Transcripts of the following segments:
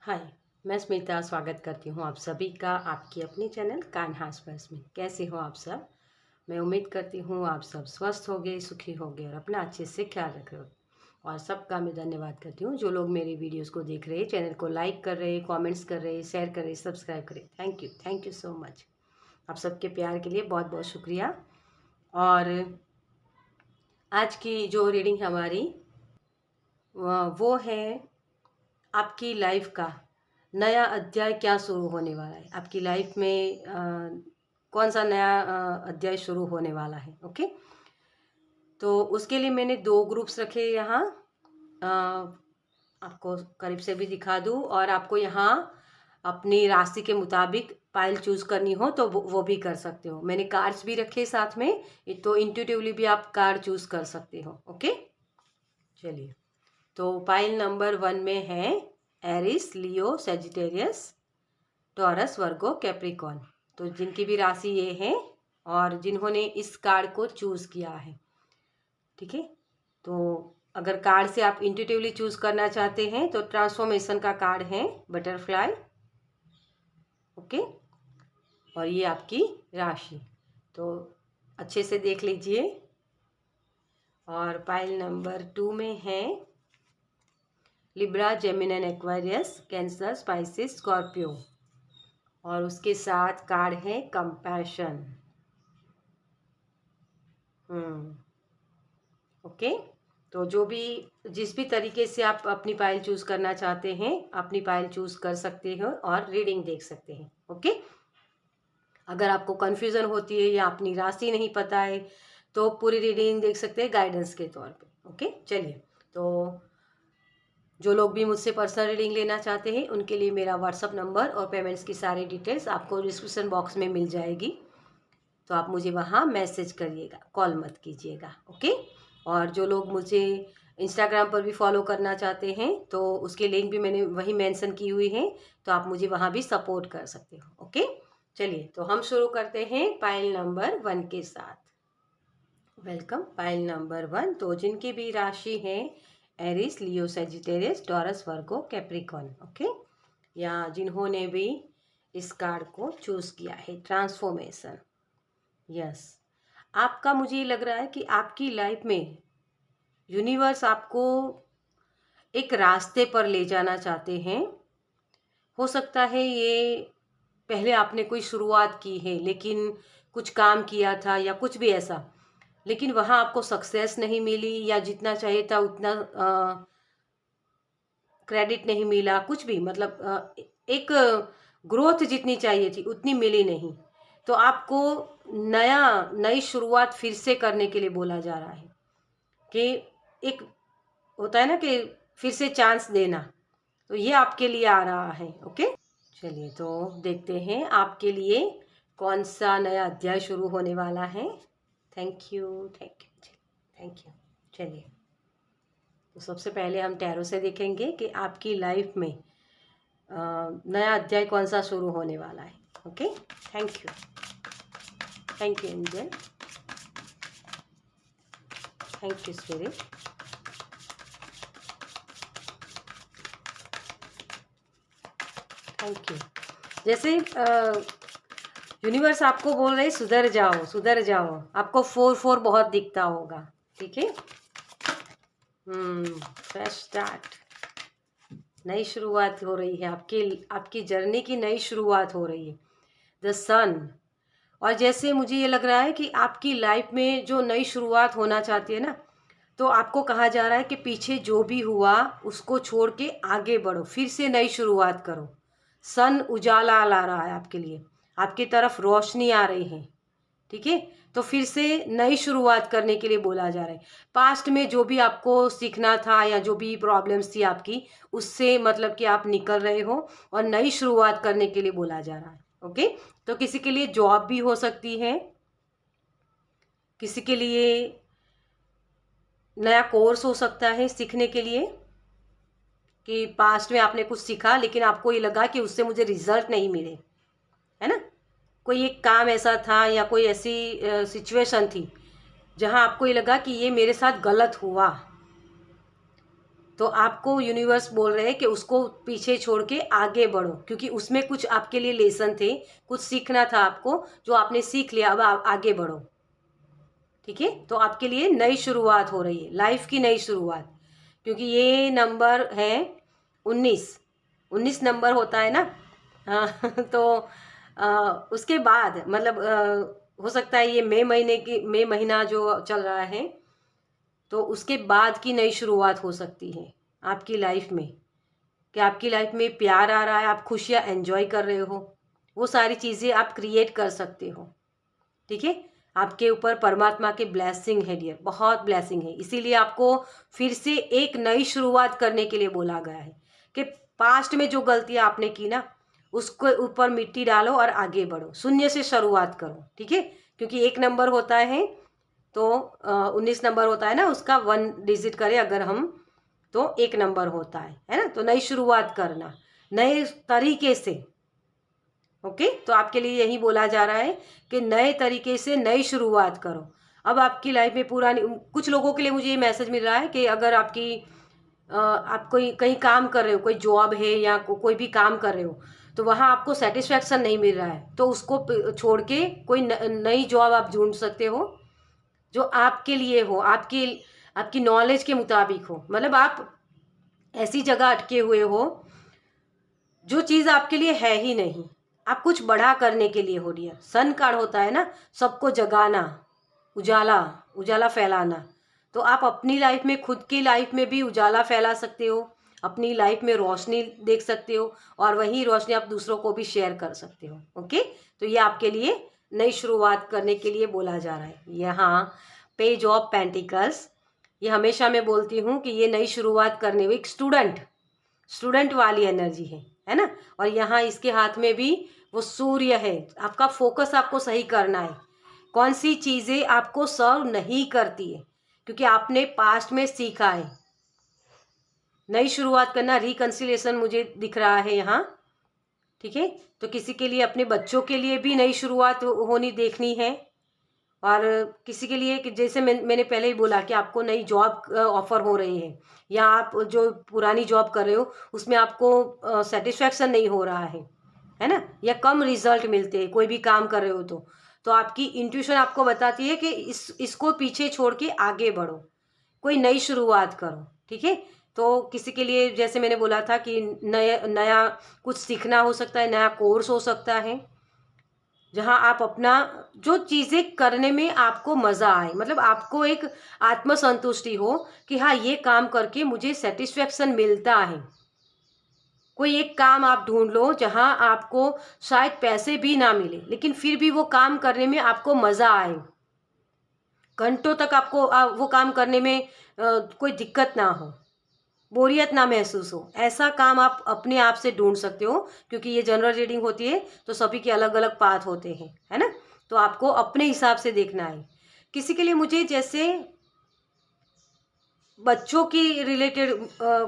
हाय, मैं स्मिता स्वागत करती हूँ आप सभी का आपकी अपनी चैनल कान्हा स्पर्श में। कैसे हो आप सब? मैं उम्मीद करती हूँ आप सब स्वस्थ होगे, सुखी होगे और अपना अच्छे से ख्याल रख रहे हो। और सबका मैं धन्यवाद करती हूँ जो लोग मेरी वीडियोस को देख रहे हैं, चैनल को लाइक कर रहे हैं, कमेंट्स कर रहे हैं, शेयर कर रहे हैं, सब्सक्राइब कर रहे हैं। Thank you so much. आप सबके प्यार के लिए बहुत बहुत शुक्रिया। और आज की जो रीडिंग हमारी वो है आपकी लाइफ का नया अध्याय क्या शुरू होने वाला है। आपकी लाइफ में कौन सा नया अध्याय शुरू होने वाला है। ओके, तो उसके लिए मैंने दो ग्रुप्स रखे यहाँ। आपको करीब से भी दिखा दूँ और आपको यहाँ अपनी राशि के मुताबिक पाइल चूज करनी हो तो वो भी कर सकते हो। मैंने कार्ड्स भी रखे साथ में, तो इंट्यूटिवली भी आप कार्ड चूज कर सकते हो। ओके, चलिए। तो पाइल नंबर 1 में है एरिस, लियो, सेजिटेरियस, टॉरस, वर्गो, कैप्रिकॉर्न। तो जिनकी भी राशि ये है और जिन्होंने इस कार्ड को चूज किया है, ठीक है। तो अगर कार्ड से आप इंट्यूटिवली चूज करना चाहते हैं तो ट्रांसफॉर्मेशन का कार्ड है बटरफ्लाई। ओके, और ये आपकी राशि, तो अच्छे से देख लीजिए। और पाइल नंबर 2 में है Libra, Gemini, Aquarius, Cancer, Pisces, Scorpio. और उसके साथ कार्ड है कंपैशन। ओके, तो जिस भी तरीके से आप अपनी फाइल चूज करना चाहते हैं, अपनी फाइल चूज कर सकते हो और रीडिंग देख सकते हैं। ओके, अगर आपको कंफ्यूजन होती है या अपनी राशि नहीं पता है तो पूरी रीडिंग देख सकते हैं गाइडेंस के तौर पे। ओके, चलिए। तो जो लोग भी मुझसे पर्सनल रीडिंग लेना चाहते हैं उनके लिए मेरा व्हाट्सअप नंबर और पेमेंट्स की सारी डिटेल्स आपको डिस्क्रिप्शन बॉक्स में मिल जाएगी। तो आप मुझे वहाँ मैसेज करिएगा, कॉल मत कीजिएगा। ओके, और जो लोग मुझे इंस्टाग्राम पर भी फॉलो करना चाहते हैं तो उसके लिंक भी मैंने वही मेंशन की हुई है, तो आप मुझे वहाँ भी सपोर्ट कर सकते हो। ओके, चलिए। तो हम शुरू करते हैं पाइल नंबर 1 के साथ। Welcome pile number 1। तो जिनकी भी राशि है एरिस, लियो, सेजिटेरियस, टॉरस, वर्गो, कैप्रिकॉर्न। ओके, या जिन्होंने भी इस कार्ड को चूज किया है ट्रांसफॉर्मेशन। यस, आपका मुझे लग रहा है कि आपकी लाइफ में यूनिवर्स आपको एक रास्ते पर ले जाना चाहते हैं। हो सकता है ये पहले आपने कोई शुरुआत की है, लेकिन कुछ काम किया था या कुछ भी ऐसा, लेकिन वहाँ आपको सक्सेस नहीं मिली या जितना चाहिए था उतना क्रेडिट नहीं मिला, कुछ भी मतलब एक ग्रोथ जितनी चाहिए थी उतनी मिली नहीं। तो आपको नई शुरुआत फिर से करने के लिए बोला जा रहा है कि एक होता है ना कि फिर से चांस देना, तो ये आपके लिए आ रहा है। ओके, चलिए। तो देखते हैं आपके लिए कौन सा नया अध्याय शुरू होने वाला है। Thank you, thank you, thank you. चलिए, तो सबसे पहले हम टैरो से देखेंगे कि आपकी लाइफ में नया अध्याय कौन सा शुरू होने वाला है। Okay, thank you angel, thank you spirit. Thank you. जैसे यूनिवर्स आपको बोल रहे सुधर जाओ, सुधर जाओ। आपको 4-4 बहुत दिखता होगा, ठीक है। फ्रेश स्टार्ट, नई शुरुआत हो रही है। आपकी जर्नी की नई शुरुआत हो रही है। द सन। और जैसे मुझे ये लग रहा है कि आपकी लाइफ में जो नई शुरुआत होना चाहती है ना, तो आपको कहा जा रहा है कि पीछे जो भी हुआ उसको छोड़ के आगे बढ़ो, फिर से नई शुरुआत करो। सन उजाला ला रहा है आपके लिए, आपकी तरफ रोशनी आ रही है, ठीक है। तो फिर से नई शुरुआत करने के लिए बोला जा रहा है। पास्ट में जो भी आपको सीखना था या जो भी प्रॉब्लम्स थी आपकी, उससे मतलब कि आप निकल रहे हो और नई शुरुआत करने के लिए बोला जा रहा है। ओके, तो किसी के लिए जॉब भी हो सकती है, किसी के लिए नया कोर्स हो सकता है सीखने के लिए, कि पास्ट में आपने कुछ सीखा लेकिन आपको ये लगा कि उससे मुझे रिजल्ट नहीं मिले, है ना। कोई एक काम ऐसा था या कोई ऐसी सिचुएशन थी जहां आपको ये लगा कि ये मेरे साथ गलत हुआ, तो आपको यूनिवर्स बोल रहे हैं कि उसको पीछे छोड़ के आगे बढ़ो, क्योंकि उसमें कुछ आपके लिए लेसन थे, कुछ सीखना था आपको, जो आपने सीख लिया, अब आगे बढ़ो। ठीक है, तो आपके लिए नई शुरुआत हो रही है, लाइफ की नई शुरुआत, क्योंकि ये नंबर है 19 नंबर होता है ना। तो उसके बाद मतलब हो सकता है ये मई महीना जो चल रहा है, तो उसके बाद की नई शुरुआत हो सकती है आपकी लाइफ में, कि आपकी लाइफ में प्यार आ रहा है, आप खुशियाँ एंजॉय कर रहे हो, वो सारी चीज़ें आप क्रिएट कर सकते हो। ठीक है, आपके ऊपर परमात्मा की ब्लेसिंग है डियर, बहुत ब्लेसिंग है। इसीलिए आपको फिर से एक नई शुरुआत करने के लिए बोला गया है कि पास्ट में जो गलतियाँ आपने की ना, उसके ऊपर मिट्टी डालो और आगे बढ़ो, शून्य से शुरुआत करो। ठीक है, क्योंकि एक नंबर होता है तो 19 नंबर होता है ना, उसका 1 डिजिट करें अगर हम, तो एक नंबर होता है ना। तो नई शुरुआत करना नए तरीके से। ओके, तो आपके लिए यही बोला जा रहा है कि नए तरीके से नई शुरुआत करो। अब आपकी लाइफ में पुरानी, कुछ लोगों के लिए मुझे ये मैसेज मिल रहा है कि अगर आपकी आप कोई कहीं काम कर रहे हो, कोई जॉब है या कोई भी काम कर रहे हो, तो वहाँ आपको सेटिस्फैक्शन नहीं मिल रहा है, तो उसको छोड़ के कोई नई जॉब आप ढूंढ सकते हो जो आपके लिए हो, आपकी आपकी नॉलेज के मुताबिक हो। मतलब आप ऐसी जगह अटके हुए हो जो चीज़ आपके लिए है ही नहीं, आप कुछ बड़ा करने के लिए हो डियर। सन कार्ड होता है ना, सबको जगाना, उजाला, उजाला फैलाना। तो आप अपनी लाइफ में, खुद की लाइफ में भी उजाला फैला सकते हो, अपनी लाइफ में रोशनी देख सकते हो, और वही रोशनी आप दूसरों को भी शेयर कर सकते हो। ओके, तो ये आपके लिए नई शुरुआत करने के लिए बोला जा रहा है। यहाँ पेज ऑफ पेंटिकल्स, ये हमेशा मैं बोलती हूँ कि ये नई शुरुआत करने में एक स्टूडेंट वाली एनर्जी है ना। और यहाँ इसके हाथ में भी वो सूर्य है। आपका फोकस आपको सही करना है, कौन सी चीज़ें आपको सर्व नहीं करती है, क्योंकि आपने पास्ट में सीखा है। नई शुरुआत करना, रिकंसिलिएशन मुझे दिख रहा है यहाँ। ठीक है, तो किसी के लिए, अपने बच्चों के लिए भी नई शुरुआत होनी देखनी है, और किसी के लिए कि जैसे मैंने पहले ही बोला कि आपको नई जॉब ऑफर हो रही है, या आप जो पुरानी जॉब कर रहे हो उसमें आपको सेटिस्फैक्शन नहीं हो रहा है ना, या कम रिजल्ट मिलते हैं कोई भी काम कर रहे हो, तो आपकी इंट्यूशन आपको बताती है कि इसको पीछे छोड़ के आगे बढ़ो, कोई नई शुरुआत करो। ठीक है, तो किसी के लिए जैसे मैंने बोला था कि नया कुछ सीखना हो सकता है, नया कोर्स हो सकता है, जहाँ आप अपना जो चीज़ें करने में आपको मज़ा आए, मतलब आपको एक आत्मसंतुष्टि हो कि हाँ, ये काम करके मुझे सेटिस्फेक्शन मिलता है। कोई एक काम आप ढूंढ लो जहाँ आपको शायद पैसे भी ना मिले, लेकिन फिर भी वो काम करने में आपको मज़ा आए, घंटों तक आपको वो काम करने में कोई दिक्कत ना हो, बोरियत ना महसूस हो। ऐसा काम आप अपने आप से ढूंढ सकते हो, क्योंकि ये जनरल रीडिंग होती है तो सभी के अलग अलग पाथ होते हैं, है ना। तो आपको अपने हिसाब से देखना है। किसी के लिए मुझे जैसे बच्चों की रिलेटेड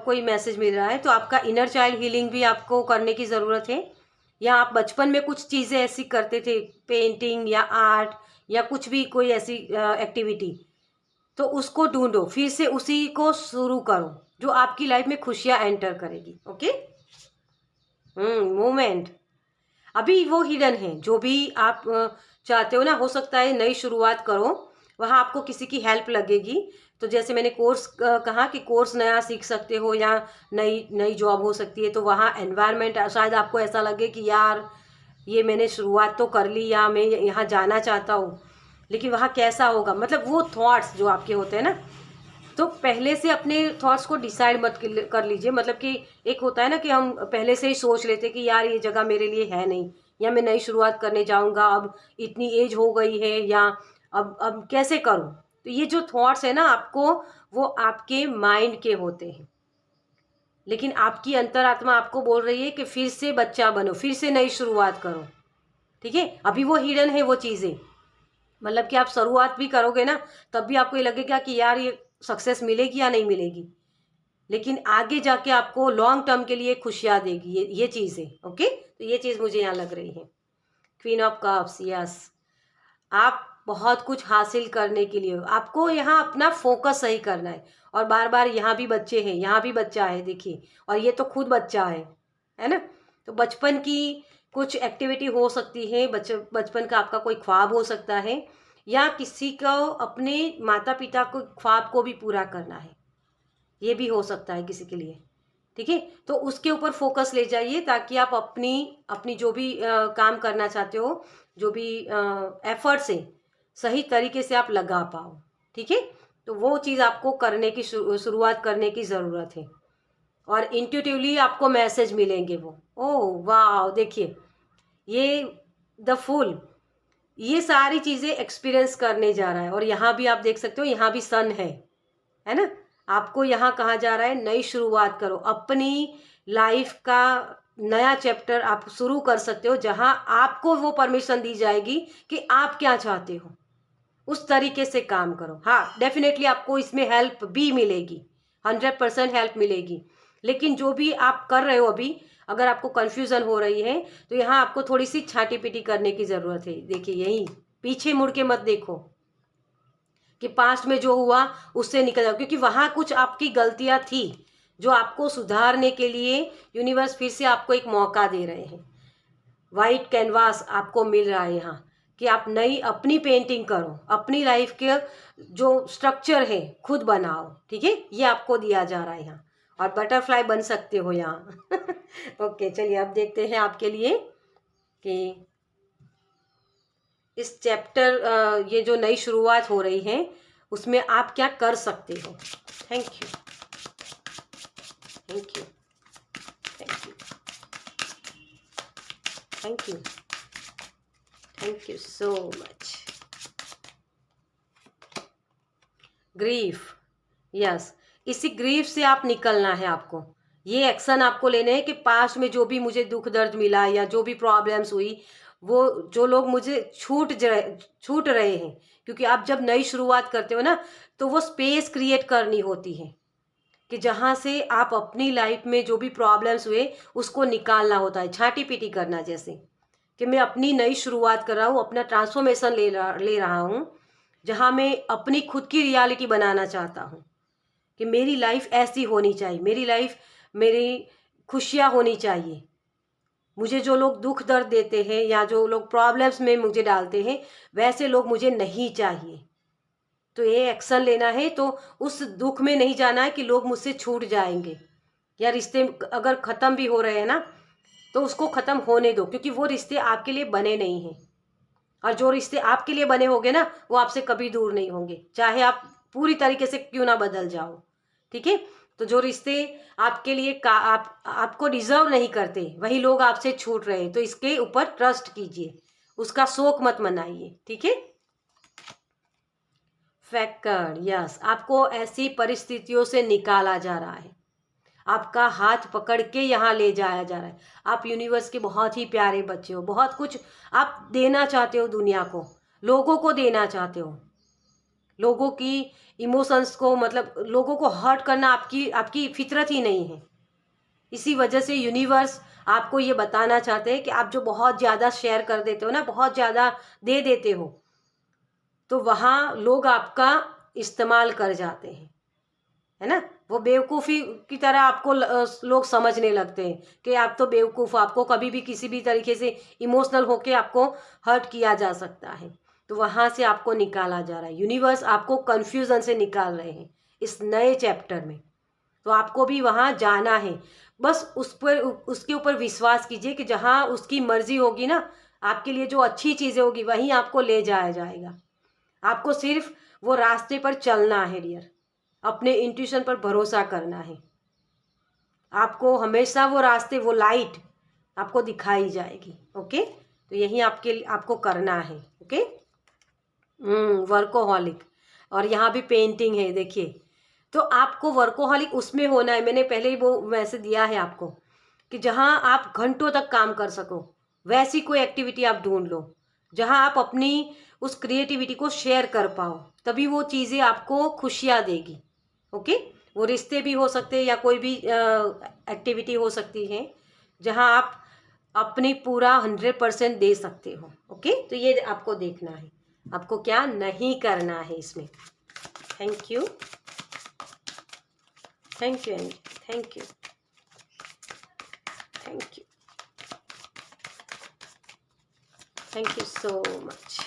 कोई मैसेज मिल रहा है, तो आपका इनर चाइल्ड हीलिंग भी आपको करने की ज़रूरत है, या आप बचपन में कुछ चीज़ें ऐसी करते थे, पेंटिंग या आर्ट या कुछ भी, कोई ऐसी एक्टिविटी, तो उसको ढूंढो, फिर से उसी को शुरू करो जो आपकी लाइफ में खुशियाँ एंटर करेगी। ओके, मोमेंट अभी वो हिडन है, जो भी आप चाहते हो ना, हो सकता है नई शुरुआत करो, वहाँ आपको किसी की हेल्प लगेगी। तो जैसे मैंने कोर्स कहा कि कोर्स नया सीख सकते हो, या नई नई जॉब हो सकती है, तो वहाँ एनवायरनमेंट शायद आपको ऐसा लगे कि यार ये मैंने शुरुआत तो कर ली, या मैं यहाँ जाना चाहता हूँ, लेकिन वहाँ कैसा होगा, मतलब वो थॉट्स जो आपके होते हैं ना, तो पहले से अपने थॉट्स को डिसाइड मत कर लीजिए। मतलब कि एक होता है ना कि हम पहले से ही सोच लेते कि यार ये जगह मेरे लिए है नहीं, या मैं नई शुरुआत करने जाऊंगा, अब इतनी एज हो गई है, या अब कैसे करूं। तो ये जो थॉट्स है ना, आपको वो आपके माइंड के होते हैं, लेकिन आपकी अंतरात्मा आपको बोल रही है कि फिर से बच्चा बनो, फिर से नई शुरुआत करो। ठीक है, अभी वो हिडन है वो चीज़ें, मतलब कि आप शुरुआत भी करोगे ना, तब भी आपको ये लगेगा कि यार ये सक्सेस मिलेगी या नहीं मिलेगी, लेकिन आगे जाके आपको लॉन्ग टर्म के लिए खुशियाँ देगी ये चीज़ें। ओके, तो ये चीज़ मुझे यहाँ लग रही है। क्वीन ऑफ कप्स, यस, आप बहुत कुछ हासिल करने के लिए आपको यहाँ अपना फोकस सही करना है, और बार बार यहाँ भी बच्चे हैं, यहाँ भी बच्चा है देखिए, और ये तो खुद बच्चा है ना। तो बचपन की कुछ एक्टिविटी हो सकती है, बचपन का आपका कोई ख्वाब हो सकता है, या किसी को अपने माता पिता को ख्वाब को भी पूरा करना है, ये भी हो सकता है किसी के लिए। ठीक है, तो उसके ऊपर फोकस ले जाइए ताकि आप अपनी अपनी जो भी काम करना चाहते हो, जो भी एफर्ट्स है, सही तरीके से आप लगा पाओ। ठीक है, तो वो चीज़ आपको करने की शुरुआत करने की ज़रूरत है, और इंट्यूटिवली आपको मैसेज मिलेंगे वो। ओह वाह, देखिए ये द फूल, ये सारी चीज़ें एक्सपीरियंस करने जा रहा है। और यहाँ भी आप देख सकते हो, यहाँ भी सन है ना। आपको यहाँ कहा जा रहा है नई शुरुआत करो, अपनी लाइफ का नया चैप्टर आप शुरू कर सकते हो, जहाँ आपको वो परमिशन दी जाएगी कि आप क्या चाहते हो, उस तरीके से काम करो। हाँ, डेफिनेटली आपको इसमें हेल्प भी मिलेगी, 100% हेल्प मिलेगी। लेकिन जो भी आप कर रहे हो अभी, अगर आपको कन्फ्यूज़न हो रही है तो यहाँ आपको थोड़ी सी छाटी पीटी करने की ज़रूरत है। देखिए, यहीं पीछे मुड़ के मत देखो कि पास्ट में जो हुआ उससे निकल जाओ, क्योंकि वहाँ कुछ आपकी गलतियाँ थी जो आपको सुधारने के लिए यूनिवर्स फिर से आपको एक मौका दे रहे हैं। वाइट कैनवास आपको मिल रहा है यहाँ कि आप नई अपनी पेंटिंग करो, अपनी लाइफ के जो स्ट्रक्चर है खुद बनाओ। ठीक है, ये आपको दिया जा रहा है यहाँ, और बटरफ्लाई बन सकते हो यहाँ। ओके, चलिए अब देखते हैं आपके लिए कि इस चैप्टर, ये जो नई शुरुआत हो रही है उसमें आप क्या कर सकते हो। Thank you, thank you, thank you, thank you, thank you so much. Grief, yes, इसी ग्रीफ से आप निकलना है आपको। ये एक्शन आपको लेने हैं कि पास्ट में जो भी मुझे दुख दर्द मिला या जो भी प्रॉब्लम्स हुई, वो जो लोग मुझे छूट रहे हैं, क्योंकि आप जब नई शुरुआत करते हो ना, तो वो स्पेस क्रिएट करनी होती है कि जहाँ से आप अपनी लाइफ में जो भी प्रॉब्लम्स हुए उसको निकालना होता है, छाटी पीटी करना, जैसे कि मैं अपनी नई शुरुआत कर रहा हूँ, अपना ट्रांसफॉर्मेशन ले रहा हूँ, जहाँ मैं अपनी खुद की रियलिटी बनाना चाहता हूँ कि मेरी लाइफ ऐसी होनी चाहिए, मेरी लाइफ, मेरी खुशियाँ होनी चाहिए। मुझे जो लोग दुख दर्द देते हैं या जो लोग प्रॉब्लम्स में मुझे डालते हैं, वैसे लोग मुझे नहीं चाहिए। तो ये एक्शन लेना है, तो उस दुख में नहीं जाना है कि लोग मुझसे छूट जाएंगे, या रिश्ते अगर ख़त्म भी हो रहे हैं ना, तो उसको ख़त्म होने दो, क्योंकि वो रिश्ते आपके लिए बने नहीं हैं। और जो रिश्ते आपके लिए बने होंगे ना, वो आपसे कभी दूर नहीं होंगे, चाहे आप पूरी तरीके से क्यों ना बदल जाओ। ठीक है, तो जो रिश्ते आपके लिए आपको डिजर्व नहीं करते, वही लोग आपसे छूट रहे हैं, तो इसके ऊपर ट्रस्ट कीजिए, उसका शोक मत मनाइए। ठीक है, फैक्टर, यस, आपको ऐसी परिस्थितियों से निकाला जा रहा है, आपका हाथ पकड़ के यहाँ ले जाया जा रहा है। आप यूनिवर्स के बहुत ही प्यारे बच्चे हो, बहुत कुछ आप देना चाहते हो दुनिया को, लोगों को देना चाहते हो, लोगों की इमोशंस को, मतलब लोगों को हर्ट करना आपकी आपकी फितरत ही नहीं है। इसी वजह से यूनिवर्स आपको ये बताना चाहते हैं कि आप जो बहुत ज़्यादा शेयर कर देते हो ना, बहुत ज़्यादा दे देते हो, तो वहाँ लोग आपका इस्तेमाल कर जाते हैं, है ना। वो बेवकूफ़ी की तरह आपको लोग समझने लगते हैं कि आप तो बेवकूफ़, आपको कभी भी किसी भी तरीके से इमोशनल होके आपको हर्ट किया जा सकता है। तो वहाँ से आपको निकाला जा रहा है, यूनिवर्स आपको कन्फ्यूज़न से निकाल रहे हैं इस नए चैप्टर में। तो आपको भी वहाँ जाना है, बस उसके ऊपर विश्वास कीजिए कि जहाँ उसकी मर्ज़ी होगी ना, आपके लिए जो अच्छी चीज़ें होगी वहीं आपको ले जाया जाएगा। आपको सिर्फ वो रास्ते पर चलना है डियर, अपने इंट्यूशन पर भरोसा करना है। आपको हमेशा वो रास्ते, वो लाइट आपको दिखाई जाएगी। ओके, तो यही आपको करना है। ओके, वर्कोहॉलिक, और यहाँ भी पेंटिंग है देखिए, तो आपको वर्कोहॉलिक उसमें होना है, मैंने पहले ही वो मैसेज दिया है आपको कि जहाँ आप घंटों तक काम कर सको, वैसी कोई एक्टिविटी आप ढूंढ लो जहाँ आप अपनी उस क्रिएटिविटी को शेयर कर पाओ, तभी वो चीज़ें आपको खुशियाँ देगी। ओके, वो रिश्ते भी हो सकते हैं या कोई भी एक्टिविटी हो सकती है जहाँ आप अपनी पूरा 100% दे सकते हो। ओके, तो ये आपको देखना है, आपको क्या नहीं करना है इसमें। Thank you. Thank you angel, thank you, thank you, thank you so much.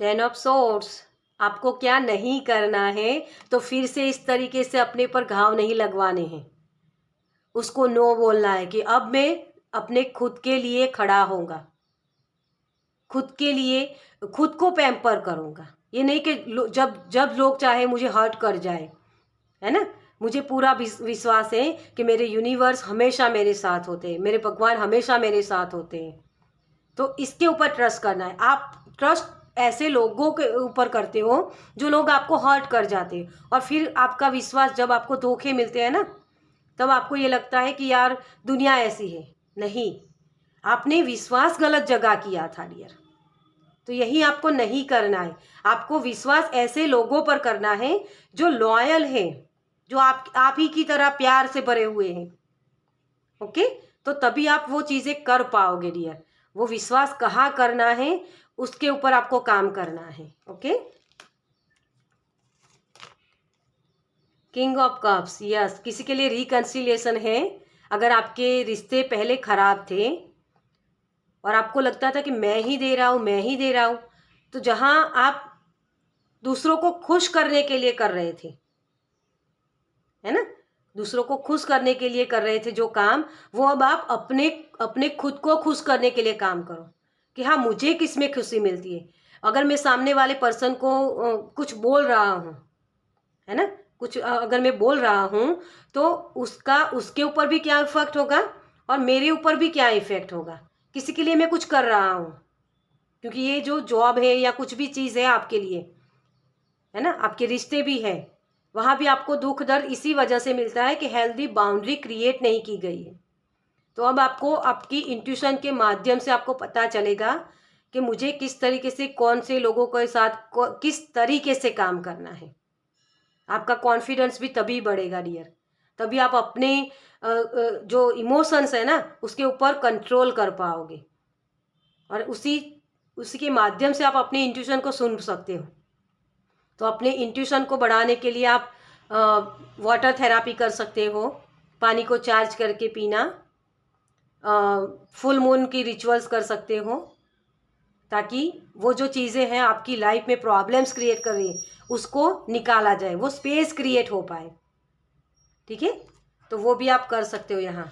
10 of swords, आपको क्या नहीं करना है, तो फिर से इस तरीके से अपने पर घाव नहीं लगवाने हैं। उसको नो बोलना है कि अब मैं अपने खुद के लिए खड़ा होऊंगा, खुद के लिए खुद को पैम्पर करूंगा। ये नहीं कि जब जब लोग चाहे मुझे हर्ट कर जाए, है ना। मुझे पूरा विश्वास है कि मेरे यूनिवर्स हमेशा मेरे साथ होते हैं, मेरे भगवान हमेशा मेरे साथ होते हैं। तो इसके ऊपर ट्रस्ट करना है। आप ट्रस्ट ऐसे लोगों के ऊपर करते हो जो लोग आपको हर्ट कर जाते हैं, और फिर आपका विश्वास, जब आपको धोखे मिलते हैं ना, तब आपको ये लगता है कि यार दुनिया ऐसी है। नहीं, आपने विश्वास गलत जगह किया था डियर। तो यही आपको नहीं करना है। आपको विश्वास ऐसे लोगों पर करना है जो लॉयल है, जो आप ही की तरह प्यार से भरे हुए हैं। ओके, तो तभी आप वो चीज़ें कर पाओगे डियर। वो विश्वास कहाँ करना है, उसके ऊपर आपको काम करना है। Okay, king of cups, yes, किसी के लिए रिकंसिलिएशन है। अगर आपके रिश्ते पहले खराब थे और आपको लगता था कि मैं ही दे रहा हूँ, मैं ही दे रहा हूँ, तो जहाँ आप दूसरों को खुश करने के लिए कर रहे थे, है ना, दूसरों को खुश करने के लिए कर रहे थे जो काम, वो अब आप अपने अपने खुद को खुश करने के लिए काम करो कि हाँ, मुझे किस में खुशी मिलती है। अगर मैं सामने वाले पर्सन को कुछ बोल रहा हूँ, है ना, कुछ अगर मैं बोल रहा हूँ, तो उसका उसके ऊपर भी क्या इफेक्ट होगा और मेरे ऊपर भी क्या इफेक्ट होगा। किसी के लिए मैं कुछ कर रहा हूँ, क्योंकि ये जो जॉब है या कुछ भी चीज़ है आपके लिए, है ना, आपके रिश्ते भी है, वहाँ भी आपको दुख दर्द इसी वजह से मिलता है कि हेल्दी बाउंड्री क्रिएट नहीं की गई है। तो अब आपको आपकी इंट्यूशन के माध्यम से आपको पता चलेगा कि मुझे किस तरीके से, कौन से लोगों के साथ किस तरीके से काम करना है। आपका कॉन्फिडेंस भी तभी बढ़ेगा डियर। तभी आप अपने जो इमोशंस है ना, उसके ऊपर कंट्रोल कर पाओगे, और उसी के माध्यम से आप अपने इंट्यूशन को सुन सकते हो। तो अपने इंट्यूशन को बढ़ाने के लिए आप वाटर थेरापी कर सकते हो, पानी को चार्ज करके पीना, फुल मून की रिचुअल्स कर सकते हो, ताकि वो जो चीज़ें हैं आपकी लाइफ में प्रॉब्लम्स क्रिएट कर रही है, उसको निकाला जाए, वो स्पेस क्रिएट हो पाए। ठीक है, तो वो भी आप कर सकते हो यहाँ।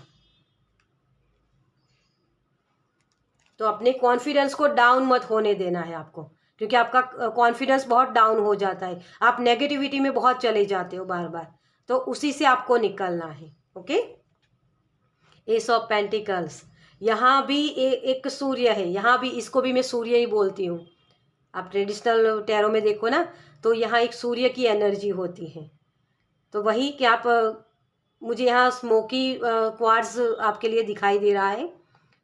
तो अपने कॉन्फिडेंस को डाउन मत होने देना है आपको, क्योंकि आपका कॉन्फिडेंस बहुत डाउन हो जाता है, आप नेगेटिविटी में बहुत चले जाते हो बार बार, तो उसी से आपको निकलना है। ओके, एस ऑफ पेंटिकल्स, यहाँ भी एक सूर्य है, यहाँ भी, इसको भी मैं सूर्य ही बोलती हूँ। आप ट्रेडिशनल टैरो में देखो ना, तो यहाँ एक सूर्य की एनर्जी होती है। तो वही कि आप मुझे यहाँ स्मोकी क्वार्ट्ज आपके लिए दिखाई दे रहा है।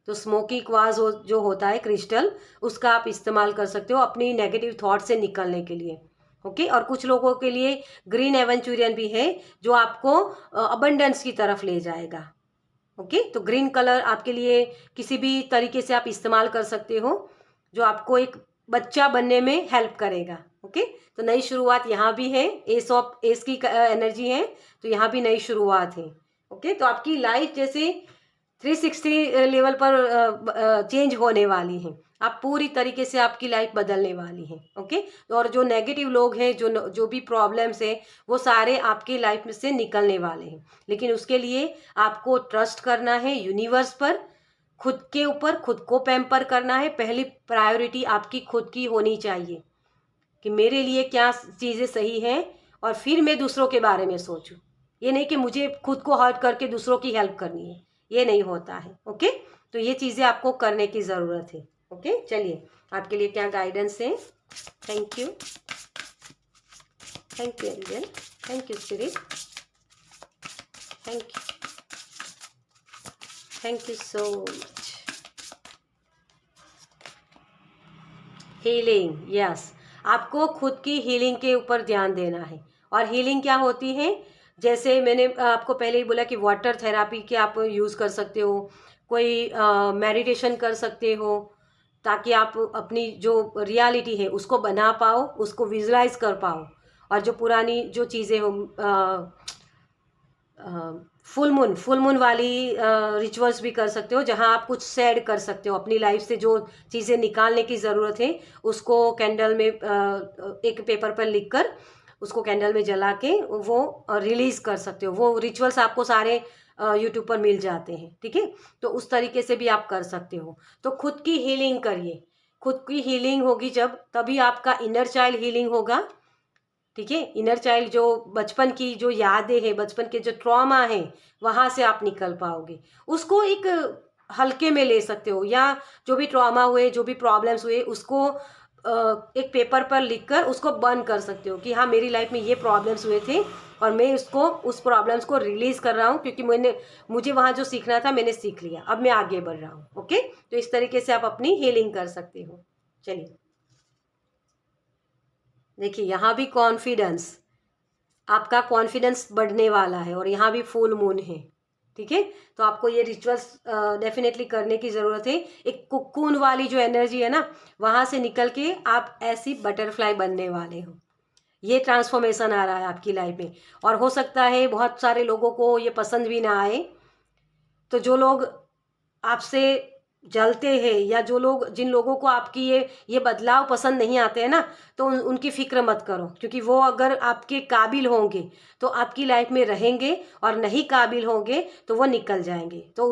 तो स्मोकी क्वार्ट्ज जो होता है क्रिस्टल, उसका आप इस्तेमाल कर सकते हो अपनी नेगेटिव थॉट से निकलने के लिए। ओके, और कुछ लोगों के लिए ग्रीन एवेंचुरियन भी है, जो आपको अबंडेंस की तरफ ले जाएगा। ओके, तो ग्रीन कलर आपके लिए किसी भी तरीके से आप इस्तेमाल कर सकते हो, जो आपको एक बच्चा बनने में हेल्प करेगा। ओके, तो नई शुरुआत यहाँ भी है, एस की एनर्जी है, तो यहाँ भी नई शुरुआत है। ओके, तो आपकी लाइफ जैसे 360 लेवल पर चेंज होने वाली है। आप पूरी तरीके से आपकी लाइफ बदलने वाली है। ओके, और जो नेगेटिव लोग हैं, जो भी प्रॉब्लम्स है, वो सारे आपकी लाइफ में से निकलने वाले हैं। लेकिन उसके लिए आपको ट्रस्ट करना है यूनिवर्स पर, खुद के ऊपर खुद को पैम्पर करना है। पहली प्रायोरिटी आपकी खुद की होनी चाहिए कि मेरे लिए क्या चीज़ें सही हैं, और फिर मैं दूसरों के बारे में सोचूं। ये नहीं कि मुझे खुद को हर्ट करके दूसरों की हेल्प करनी है, ये नहीं होता है। ओके, तो ये चीज़ें आपको करने की ज़रूरत है। ओके, चलिए आपके लिए क्या गाइडेंस है। Thank you, thank you angel, thank you spirit, thank you, thank you so much. Healing, yes, आपको खुद की हीलिंग के ऊपर ध्यान देना है। और हीलिंग क्या होती है, जैसे मैंने आपको पहले ही बोला कि वाटर थेरापी के आप यूज़ कर सकते हो, कोई मेडिटेशन कर सकते हो, ताकि आप अपनी जो रियलिटी है उसको बना पाओ, उसको विजुलाइज कर पाओ। और जो पुरानी जो चीज़ें हो फुल मून वाली रिचुअल्स भी कर सकते हो, जहां आप कुछ सेड कर सकते हो अपनी लाइफ से, जो चीज़ें निकालने की ज़रूरत है उसको कैंडल में एक पेपर पर लिख कर उसको कैंडल में जला के वो रिलीज़ कर सकते हो। वो रिचुअल्स आपको सारे यूट्यूब पर मिल जाते हैं, ठीक है। तो उस तरीके से भी आप कर सकते हो। तो खुद की हीलिंग करिए, खुद की हीलिंग होगी जब, तभी आपका इनर चाइल्ड हीलिंग होगा, ठीक है। इनर चाइल्ड जो बचपन की जो यादें हैं, बचपन के जो ट्रॉमा है, वहां से आप निकल पाओगे। उसको एक हल्के में ले सकते हो, या जो भी ट्रॉमा हुए, जो भी प्रॉब्लम्स हुए, उसको एक पेपर पर लिखकर उसको बर्न कर सकते हो कि हाँ, मेरी लाइफ में ये प्रॉब्लम्स हुए थे और मैं उसको उस प्रॉब्लम्स को रिलीज कर रहा हूँ, क्योंकि मुझे वहाँ जो सीखना था मैंने सीख लिया, अब मैं आगे बढ़ रहा हूँ। ओके, तो इस तरीके से आप अपनी हीलिंग कर सकते हो। चलिए देखिए, यहाँ भी कॉन्फिडेंस, आपका कॉन्फिडेंस बढ़ने वाला है और यहाँ भी फुल मून है, ठीक है। तो आपको ये रिचुअल्स डेफिनेटली करने की ज़रूरत है। एक कुकून वाली जो एनर्जी है ना, वहाँ से निकल के आप ऐसी बटरफ्लाई बनने वाले हो। ये ट्रांसफॉर्मेशन आ रहा है आपकी लाइफ में, और हो सकता है बहुत सारे लोगों को ये पसंद भी ना आए। तो जो लोग आपसे जलते हैं, या जो लोग, जिन लोगों को आपकी ये बदलाव पसंद नहीं आते हैं ना, तो उनकी फिक्र मत करो, क्योंकि वो अगर आपके काबिल होंगे तो आपकी लाइफ में रहेंगे, और नहीं काबिल होंगे तो वो निकल जाएंगे। तो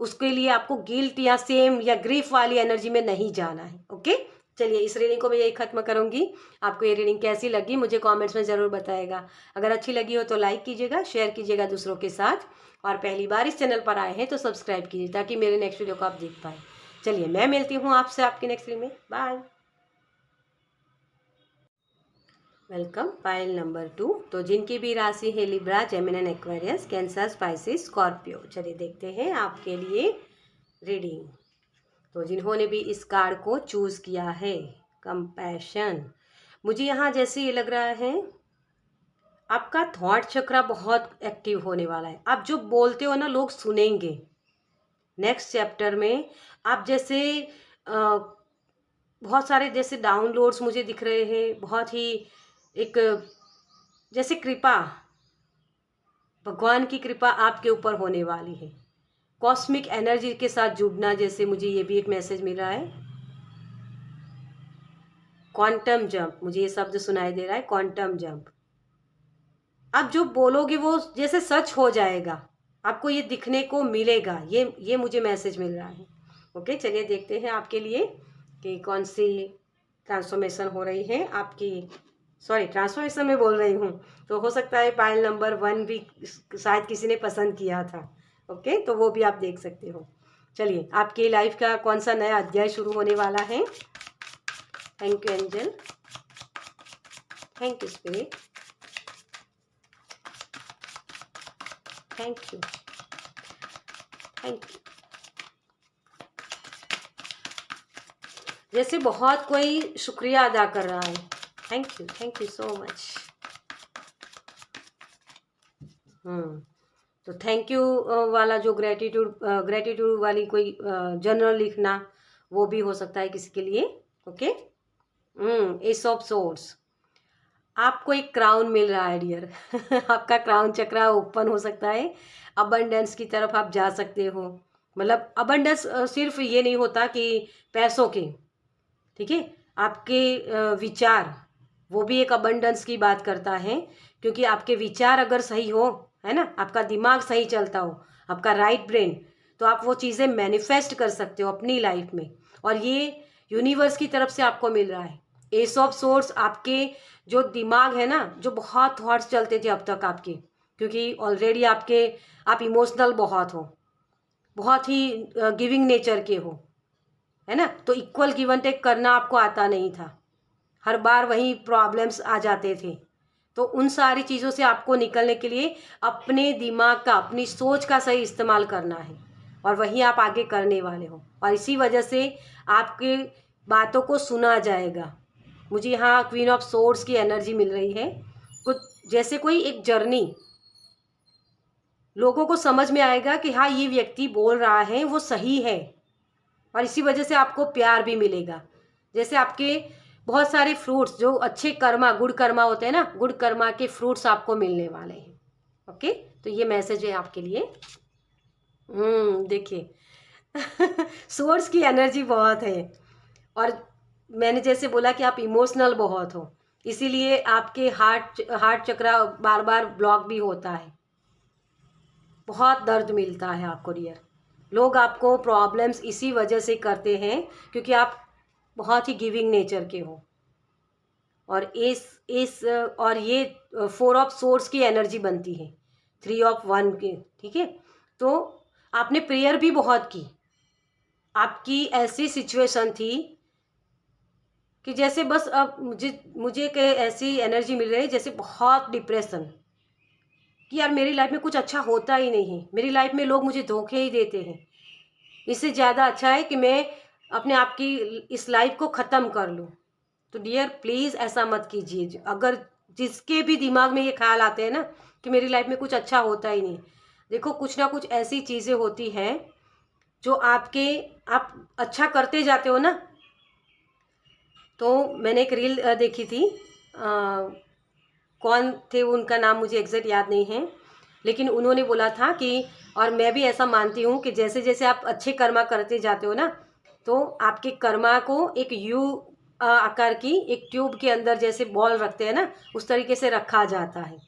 उसके लिए आपको गिल्ट या सेम या ग्रीफ वाली एनर्जी में नहीं जाना है। ओके, चलिए इस रीडिंग को मैं यही खत्म करूंगी। आपको ये रीडिंग कैसी लगी मुझे कमेंट्स में ज़रूर बताएगा। अगर अच्छी लगी हो तो लाइक कीजिएगा, शेयर कीजिएगा दूसरों के साथ, और पहली बार इस चैनल पर आए हैं तो सब्सक्राइब कीजिए ताकि मेरे नेक्स्ट वीडियो को आप देख पाए। चलिए मैं मिलती हूँ आपसे आपकी नेक्स्ट वीडियो में। बाय। Welcome pile number 2। तो जिनकी भी राशि है Libra, Gemini, Aquarius, Cancer, Pisces, Scorpio, चलिए देखते हैं आपके लिए रीडिंग। तो जिन्होंने भी इस कार्ड को चूज़ किया है, कंपैशन, मुझे यहाँ जैसे ये लग रहा है आपका थॉट चक्रा बहुत एक्टिव होने वाला है। आप जो बोलते हो ना, लोग सुनेंगे। नेक्स्ट चैप्टर में आप जैसे बहुत सारे जैसे डाउनलोड्स मुझे दिख रहे हैं, बहुत ही एक जैसे कृपा, भगवान की कृपा आपके ऊपर होने वाली है। कॉस्मिक एनर्जी के साथ जुड़ना, जैसे मुझे ये भी एक मैसेज मिल रहा है। क्वांटम जंप, मुझे ये शब्द सुनाई दे रहा है, क्वांटम जंप। आप जो बोलोगे वो जैसे सच हो जाएगा, आपको ये दिखने को मिलेगा, ये मुझे मैसेज मिल रहा है। ओके, चलिए देखते हैं आपके लिए कि कौन सी ट्रांसफॉर्मेशन हो रही है आपकी। सॉरी, ट्रांसफॉर्मेशन में बोल रही हूँ, तो हो सकता है पाइल नंबर 1 भी शायद किसी ने पसंद किया था। ओके, तो वो भी आप देख सकते हो। चलिए, आपकी लाइफ का कौन सा नया अध्याय शुरू होने वाला है। Thank you angel, thank you spirit, thank you, thank you. जैसे बहुत कोई शुक्रिया अदा कर रहा है। Thank you so much. तो थैंक यू वाला जो ग्रेटिट्यूड वाली कोई जर्नल लिखना, वो भी हो सकता है किसी के लिए। ओके, एस ऑफ सोर्ड्स, आपको एक क्राउन मिल रहा है डियर। आपका क्राउन चक्रा ओपन हो सकता है, अबंडेंस की तरफ आप जा सकते हो। मतलब अबंडेंस सिर्फ ये नहीं होता कि पैसों के, ठीक है, आपके विचार, वो भी एक अबंडेंस की बात करता है, क्योंकि आपके विचार अगर सही हो, है ना, आपका दिमाग सही चलता हो, आपका राइट ब्रेन, तो आप वो चीज़ें मैनिफेस्ट कर सकते हो अपनी लाइफ में, और ये यूनिवर्स की तरफ से आपको मिल रहा है। एस ऑफ सोर्स, आपके जो दिमाग है ना, जो बहुत थॉट्स चलते थे अब तक आपके, क्योंकि ऑलरेडी आप इमोशनल बहुत हो, बहुत ही गिविंग नेचर के हो, है ना, तो इक्वल गिव एंड टेक करना आपको आता नहीं था, हर बार वही प्रॉब्लम्स आ जाते थे। तो उन सारी चीज़ों से आपको निकलने के लिए अपने दिमाग का, अपनी सोच का सही इस्तेमाल करना है, और वही आप आगे करने वाले हो, और इसी वजह से आपके बातों को सुना जाएगा। मुझे यहाँ क्वीन ऑफ सोर्ड्स की एनर्जी मिल रही है, कुछ जैसे कोई एक जर्नी, लोगों को समझ में आएगा कि हाँ, ये व्यक्ति बोल रहा है वो सही है, और इसी वजह से आपको प्यार भी मिलेगा। जैसे आपके बहुत सारे फ्रूट्स जो अच्छे कर्मा, गुड कर्मा होते हैं ना, गुड कर्मा के फ्रूट्स आपको मिलने वाले हैं। ओके, तो ये मैसेज है आपके लिए। देखिए सोर्स की एनर्जी बहुत है, और मैंने जैसे बोला कि आप इमोशनल बहुत हो, इसीलिए आपके हार्ट चक्रा बार बार ब्लॉक भी होता है, बहुत दर्द मिलता है आपको डियर। लोग आपको प्रॉब्लम्स इसी वजह से करते हैं क्योंकि आप बहुत ही गिविंग नेचर के हो, और इस और ये 4 ऑफ सोर्स की एनर्जी बनती है, 3 ऑफ 1 की। ठीक है, तो आपने प्रेयर भी बहुत की, आपकी ऐसी सिचुएशन थी कि जैसे बस अब मुझे ऐसी एनर्जी मिल रही है जैसे बहुत डिप्रेशन, कि यार मेरी लाइफ में कुछ अच्छा होता ही नहीं है, मेरी लाइफ में लोग मुझे धोखे ही देते हैं, इससे ज़्यादा अच्छा है कि मैं अपने आप की इस लाइफ को ख़त्म कर लूँ। तो डियर प्लीज़ ऐसा मत कीजिए। अगर जिसके भी दिमाग में ये ख्याल आते हैं ना कि मेरी लाइफ में कुछ अच्छा होता ही नहीं, देखो कुछ ना कुछ ऐसी चीज़ें होती हैं जो आप अच्छा करते जाते हो ना। तो मैंने एक रील देखी थी, कौन थे उनका नाम मुझे एग्जैक्ट याद नहीं है, लेकिन उन्होंने बोला था कि, और मैं भी ऐसा मानती हूँ कि जैसे जैसे आप अच्छे कर्मा करते जाते हो ना, तो आपके कर्मा को एक यू आकार की एक ट्यूब के अंदर जैसे बॉल रखते हैं ना, उस तरीके से रखा जाता है,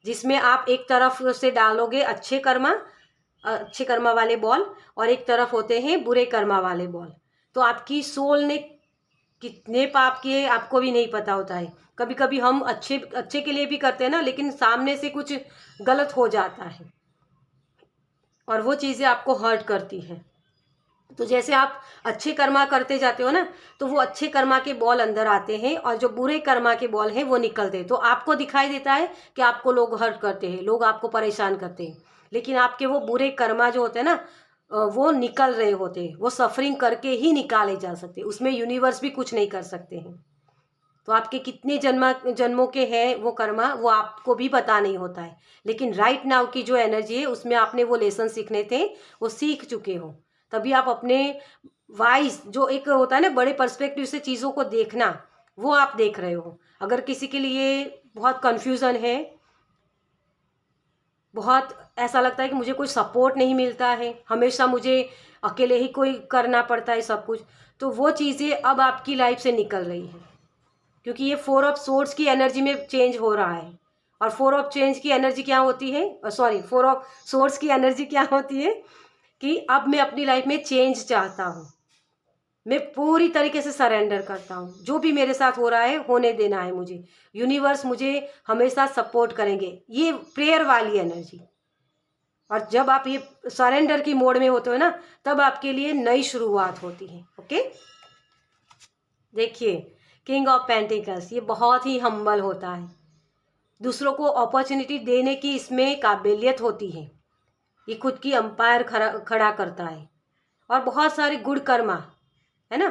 जिसमें आप एक तरफ से डालोगे अच्छे कर्मा वाले बॉल, और एक तरफ होते हैं बुरे कर्मा वाले बॉल। तो आपकी सोल ने कितने पाप किए आपको भी नहीं पता होता है। कभी कभी हम अच्छे अच्छे के लिए भी करते हैं ना, लेकिन सामने से कुछ गलत हो जाता है और वो चीज़ें आपको हर्ट करती हैं। तो जैसे आप अच्छे कर्मा करते जाते हो ना, तो वो अच्छे कर्मा के बॉल अंदर आते हैं और जो बुरे कर्मा के बॉल हैं वो निकलते हैं। तो आपको दिखाई देता है कि आपको लोग हर्ट करते हैं, लोग आपको परेशान करते हैं, लेकिन आपके वो बुरे कर्मा जो होते हैं ना, वो निकल रहे होते हैं, वो सफरिंग करके ही निकाले जा सकते हैं, उसमें यूनिवर्स भी कुछ नहीं कर सकते हैं। तो आपके कितने जन्मों के हैं वो कर्मा, वो आपको भी पता नहीं होता है, लेकिन राइट नाउ की जो एनर्जी है उसमें आपने वो लेसन सीखने थे, वो सीख चुके हो। तभी आप अपने वाइज, जो एक होता है ना बड़े पर्सपेक्टिव से चीज़ों को देखना, वो आप देख रहे हो। अगर किसी के लिए बहुत कन्फ्यूज़न है, बहुत ऐसा लगता है कि मुझे कोई सपोर्ट नहीं मिलता है, हमेशा मुझे अकेले ही कोई करना पड़ता है सब कुछ, तो वो चीज़ें अब आपकी लाइफ से निकल रही है, क्योंकि ये 4 ऑफ सोर्स की एनर्जी में चेंज हो रहा है। और 4 ऑफ चेंज की एनर्जी क्या होती है, 4 ऑफ सोर्स की एनर्जी क्या होती है कि अब मैं अपनी लाइफ में चेंज चाहता हूँ, मैं पूरी तरीके से सरेंडर करता हूँ, जो भी मेरे साथ हो रहा है होने देना है मुझे, यूनिवर्स मुझे हमेशा सपोर्ट करेंगे, ये प्रेयर वाली एनर्जी। और जब आप ये सरेंडर की मोड में होते हो ना, तब आपके लिए नई शुरुआत होती है। ओके, देखिए किंग ऑफ पेंटिकल्स ये बहुत ही हम्बल होता है, दूसरों को अपॉर्चुनिटी देने की इसमें काबिलियत होती है, ये खुद की अंपायर खड़ा करता है, और बहुत सारे गुड कर्मा है ना,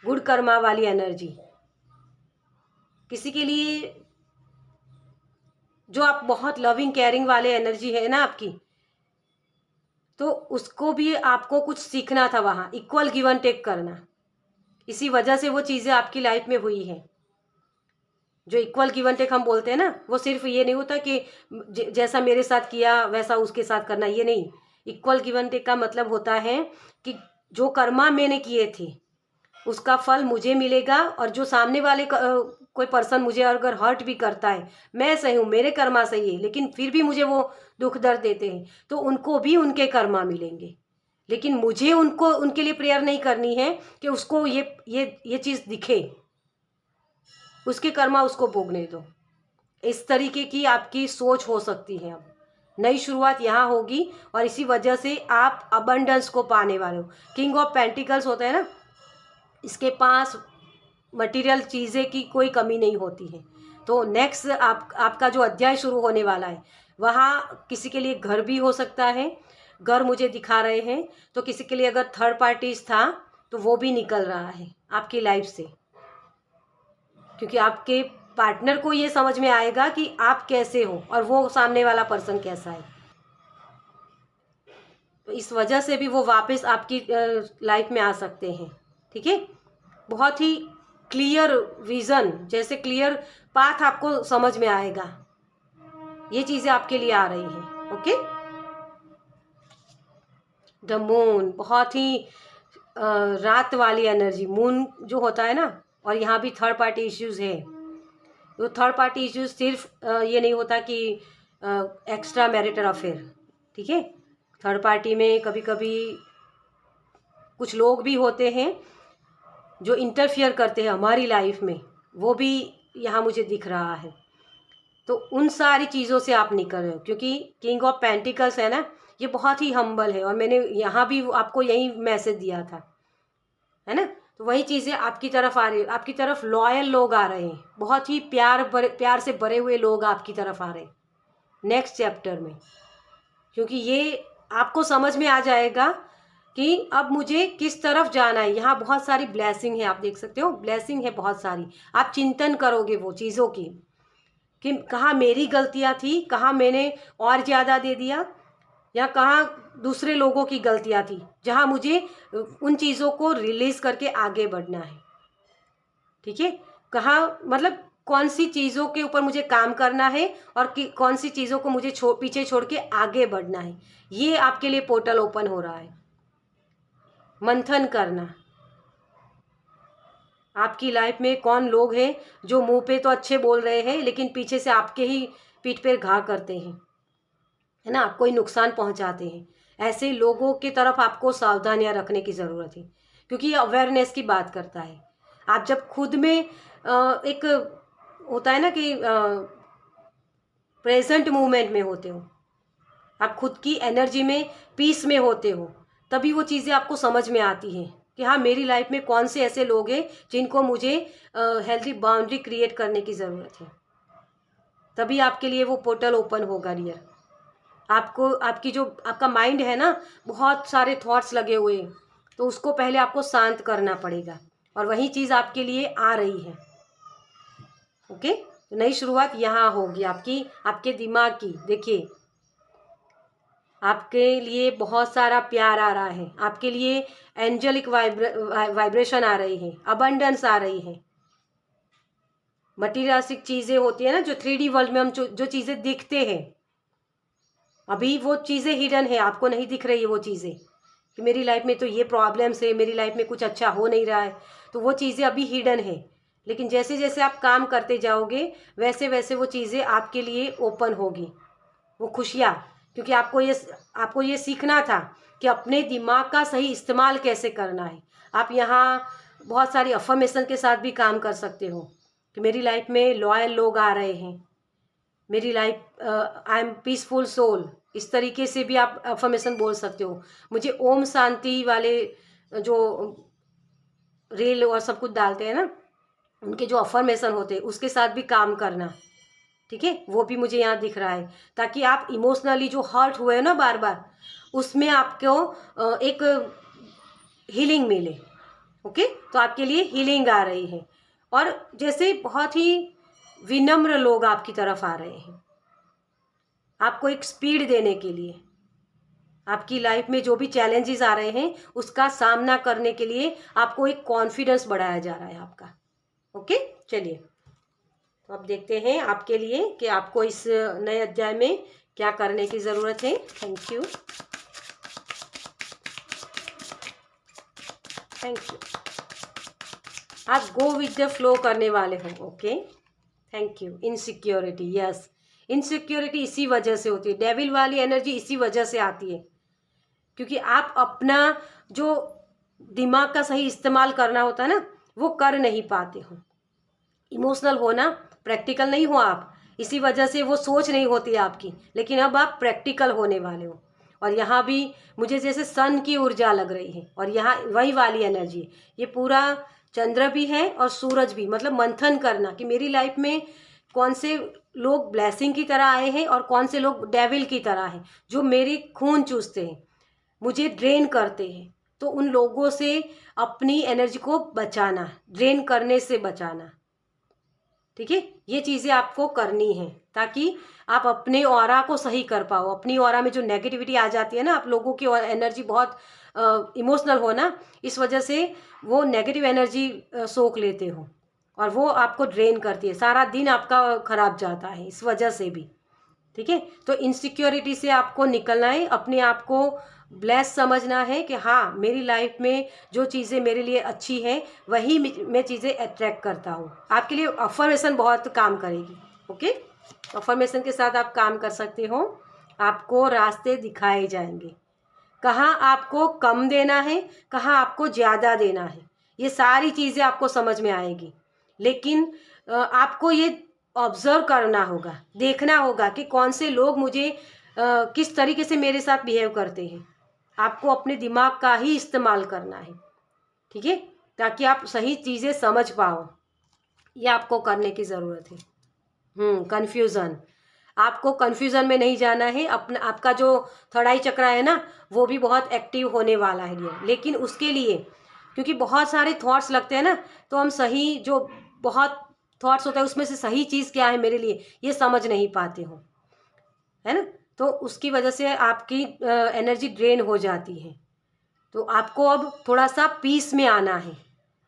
गुड कर्मा वाली एनर्जी। किसी के लिए जो आप बहुत लविंग केयरिंग वाले एनर्जी है ना आपकी, तो उसको भी आपको कुछ सीखना था, वहाँ इक्वल गिव एंड टेक करना, इसी वजह से वो चीज़ें आपकी लाइफ में हुई है। जो इक्वल गिव एंड टेक हम बोलते हैं ना, वो सिर्फ ये नहीं होता कि जैसा मेरे साथ किया वैसा उसके साथ करना, ये नहीं। इक्वल गिव एंड टेक का मतलब होता है कि जो कर्मा मैंने किए थे उसका फल मुझे मिलेगा, और जो सामने वाले कोई पर्सन मुझे अगर हर्ट भी करता है, मैं सही हूँ, मेरे कर्मा सही है, लेकिन फिर भी मुझे वो दुख दर्द देते हैं, तो उनको भी उनके कर्मा मिलेंगे। लेकिन मुझे उनको उनके लिए प्रेयर नहीं करनी है कि उसको ये चीज़ दिखे, उसके कर्मा उसको भोगने दो। इस तरीके की आपकी सोच हो सकती है। अब नई शुरुआत यहाँ होगी, और इसी वजह से आप अबंडेंस को पाने वाले हो। किंग ऑफ पेंटिकल्स होता है ना, इसके पास मटेरियल चीज़ें की कोई कमी नहीं होती है। तो नेक्स्ट आपका जो अध्याय शुरू होने वाला है, वहाँ किसी के लिए घर भी हो सकता है, घर मुझे दिखा रहे हैं, तो किसी के लिए अगर थर्ड पार्टीज था तो वो भी निकल रहा है आपकी लाइफ से, क्योंकि आपके पार्टनर को ये समझ में आएगा कि आप कैसे हो और वो सामने वाला पर्सन कैसा है, तो इस वजह से भी वो वापस आपकी लाइफ में आ सकते हैं। ठीक है, बहुत ही क्लियर विजन, जैसे क्लियर पाथ आपको समझ में आएगा। ये चीज़ें आपके लिए आ रही हैं। ओके, द मून, बहुत ही रात वाली एनर्जी, मून जो होता है ना, और यहाँ भी थर्ड पार्टी इश्यूज है। तो थर्ड पार्टी इश्यूज सिर्फ ये नहीं होता कि एक्स्ट्रा मैरिटल अफेयर, ठीक है। थर्ड पार्टी में कभी कभी कुछ लोग भी होते हैं जो इंटरफियर करते हैं हमारी लाइफ में, वो भी यहाँ मुझे दिख रहा है। तो उन सारी चीज़ों से आप निकल रहे हो, क्योंकि किंग ऑफ पेंटिकल्स है ना, ये बहुत ही हम्बल है, और मैंने यहाँ भी आपको यही मैसेज दिया था, है ना। तो वही चीज़ें आपकी तरफ आ रही है, आपकी तरफ लॉयल लोग आ रहे हैं, बहुत ही प्यार से भरे हुए लोग आपकी तरफ आ रहे हैं नेक्स्ट चैप्टर में, क्योंकि ये आपको समझ में आ जाएगा कि अब मुझे किस तरफ जाना है। यहाँ बहुत सारी ब्लेसिंग है, आप देख सकते हो, ब्लेसिंग है बहुत सारी। आप चिंतन करोगे वो चीज़ों की कि कहाँ मेरी गलतियाँ थी, कहाँ मैंने और ज़्यादा दे दिया, या कहाँ दूसरे लोगों की गलतियाँ थी, जहाँ मुझे उन चीज़ों को रिलीज़ करके आगे बढ़ना है, ठीक है। कहाँ मतलब कौन सी चीज़ों के ऊपर मुझे काम करना है, और कौन सी चीज़ों को मुझे पीछे छोड़ के आगे बढ़ना है। ये आपके लिए पोर्टल ओपन हो रहा है। मंथन करना, आपकी लाइफ में कौन लोग हैं जो मुंह पे तो अच्छे बोल रहे हैं, लेकिन पीछे से आपके ही पीठ पे घा करते हैं, है ना, आपको ही नुकसान पहुंचाते हैं। ऐसे लोगों की तरफ आपको सावधानियां रखने की ज़रूरत है, क्योंकि ये अवेयरनेस की बात करता है। आप जब खुद में एक होता है ना कि प्रेजेंट मूवमेंट में होते हो, आप खुद की एनर्जी में पीस में होते हो, तभी वो चीज़ें आपको समझ में आती हैं कि हाँ, मेरी लाइफ में कौन से ऐसे लोग हैं जिनको मुझे हेल्थी बाउंड्री क्रिएट करने की ज़रूरत है। तभी आपके लिए वो पोर्टल ओपन होगा डियर। आपको आपका माइंड है ना, बहुत सारे थॉट्स लगे हुए, तो उसको पहले आपको शांत करना पड़ेगा, और वही चीज़ आपके लिए आ रही है। ओके, तो नई शुरुआत यहाँ होगी आपके दिमाग की। देखिए, आपके लिए बहुत सारा प्यार आ रहा है, आपके लिए एंजेलिक वाइब्रेशन आ रही है, अबंडेंस आ रही है। मटीरियलिस्टिक चीज़ें होती है ना, जो 3D वर्ल्ड में हम जो चीज़ें दिखते हैं, अभी वो चीज़ें हिडन है, आपको नहीं दिख रही है वो चीज़ें कि मेरी लाइफ में तो ये प्रॉब्लम्स है, मेरी लाइफ में कुछ अच्छा हो नहीं रहा है, तो वो चीज़ें अभी हिडन है। लेकिन जैसे जैसे आप काम करते जाओगे, वैसे वैसे वो चीज़ें आपके लिए ओपन होगी, वो खुशियाँ। क्योंकि आपको ये सीखना था कि अपने दिमाग का सही इस्तेमाल कैसे करना है। आप यहाँ बहुत सारी अफर्मेशन के साथ भी काम कर सकते हो कि मेरी लाइफ में लॉयल लोग आ रहे हैं, मेरी life I am peaceful soul, इस तरीके से भी आप अफर्मेशन बोल सकते हो। मुझे ओम शांति वाले जो रील और सब कुछ डालते हैं ना, उनके जो अफर्मेशन होते हैं उसके साथ भी काम करना, ठीक है, वो भी मुझे यहाँ दिख रहा है, ताकि आप इमोशनली जो हर्ट हुए हैं ना बार बार, उसमें आपको एक हीलिंग मिले। ओके, तो आपके लिए हीलिंग आ रही है, और जैसे बहुत ही विनम्र लोग आपकी तरफ आ रहे हैं, आपको एक स्पीड देने के लिए। आपकी लाइफ में जो भी चैलेंजेस आ रहे हैं उसका सामना करने के लिए आपको एक कॉन्फिडेंस बढ़ाया जा रहा है आपका। ओके, चलिए, तो अब देखते हैं आपके लिए कि आपको इस नए अध्याय में क्या करने की ज़रूरत है। Thank you, thank you. आप गो विद द फ्लो करने वाले हो। Okay, thank you. Insecurity, yes, insecurity इसी वजह से होती है, डेविल वाली एनर्जी इसी वजह से आती है, क्योंकि आप अपना जो दिमाग का सही इस्तेमाल करना होता है ना, वो कर नहीं पाते हो। इमोशनल हो ना, प्रैक्टिकल नहीं हो आप, इसी वजह से वो सोच नहीं होती आपकी। लेकिन अब आप प्रैक्टिकल होने वाले हो, और यहाँ भी मुझे जैसे सन की ऊर्जा लग रही है, और यहाँ वही वाली एनर्जी, ये पूरा चंद्र भी है और सूरज भी, मतलब मंथन करना कि मेरी लाइफ में कौन से लोग ब्लेसिंग की तरह आए हैं और कौन से लोग डेविल की तरह हैं, जो मेरी खून चूसते हैं, मुझे ड्रेन करते हैं। तो उन लोगों से अपनी एनर्जी को बचाना, ड्रेन करने से बचाना, ठीक है। ये चीज़ें आपको करनी है ताकि आप अपने ऑरा को सही कर पाओ। अपनी ऑरा में जो नेगेटिविटी आ जाती है ना, आप लोगों की एनर्जी बहुत इमोशनल हो ना, इस वजह से वो नेगेटिव एनर्जी सोख लेते हो, और वो आपको ड्रेन करती है, सारा दिन आपका खराब जाता है इस वजह से भी। ठीक है, तो इनसिक्योरिटी से आपको निकलना है, अपने आप को ब्लेस समझना है कि हाँ, मेरी लाइफ में जो चीज़ें मेरे लिए अच्छी हैं वही मैं चीज़ें अट्रैक्ट करता हूँ। आपके लिए अफर्मेशन बहुत काम करेगी। ओके, अफर्मेशन के साथ आप काम कर सकते हो। आपको रास्ते दिखाए जाएंगे, कहाँ आपको कम देना है, कहाँ आपको ज़्यादा देना है, ये सारी चीज़ें आपको समझ में आएगी। लेकिन आपको ये ऑब्ज़र्व करना होगा, देखना होगा कि कौन से लोग मुझे किस तरीके से मेरे साथ बिहेव करते हैं। आपको अपने दिमाग का ही इस्तेमाल करना है, ठीक है, ताकि आप सही चीज़ें समझ पाओ। ये आपको करने की ज़रूरत है। कन्फ्यूज़न, आपको कन्फ्यूज़न में नहीं जाना है। अपना आपका जो थर्ड आई चक्र है ना, वो भी बहुत एक्टिव होने वाला है डियर। लेकिन उसके लिए, क्योंकि बहुत सारे थॉट्स लगते हैं ना, तो हम सही जो बहुत थॉट्स होता है उसमें से सही चीज़ क्या है मेरे लिए, ये समझ नहीं पाते हो, है ना। तो उसकी वजह से आपकी एनर्जी ड्रेन हो जाती है। तो आपको अब थोड़ा सा पीस में आना है।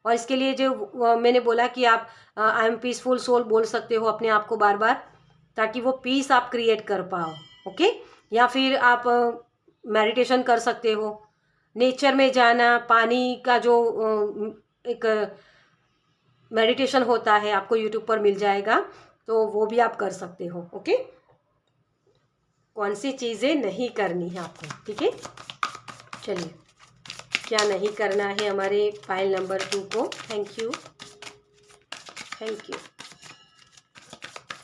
और इसके लिए जो मैंने बोला कि आप आई एम पीसफुल सोल बोल सकते हो अपने आप को बार बार, ताकि वो पीस आप क्रिएट कर पाओ। ओके, या फिर आप मेडिटेशन कर सकते हो, नेचर में जाना, पानी का जो एक मेडिटेशन होता है आपको यूट्यूब पर मिल जाएगा, तो वो भी आप कर सकते हो। ओके, कौन सी चीज़ें नहीं करनी है आपको, ठीक है। चलिए, क्या नहीं करना है हमारे फाइल नंबर 2 को। Thank you, thank you,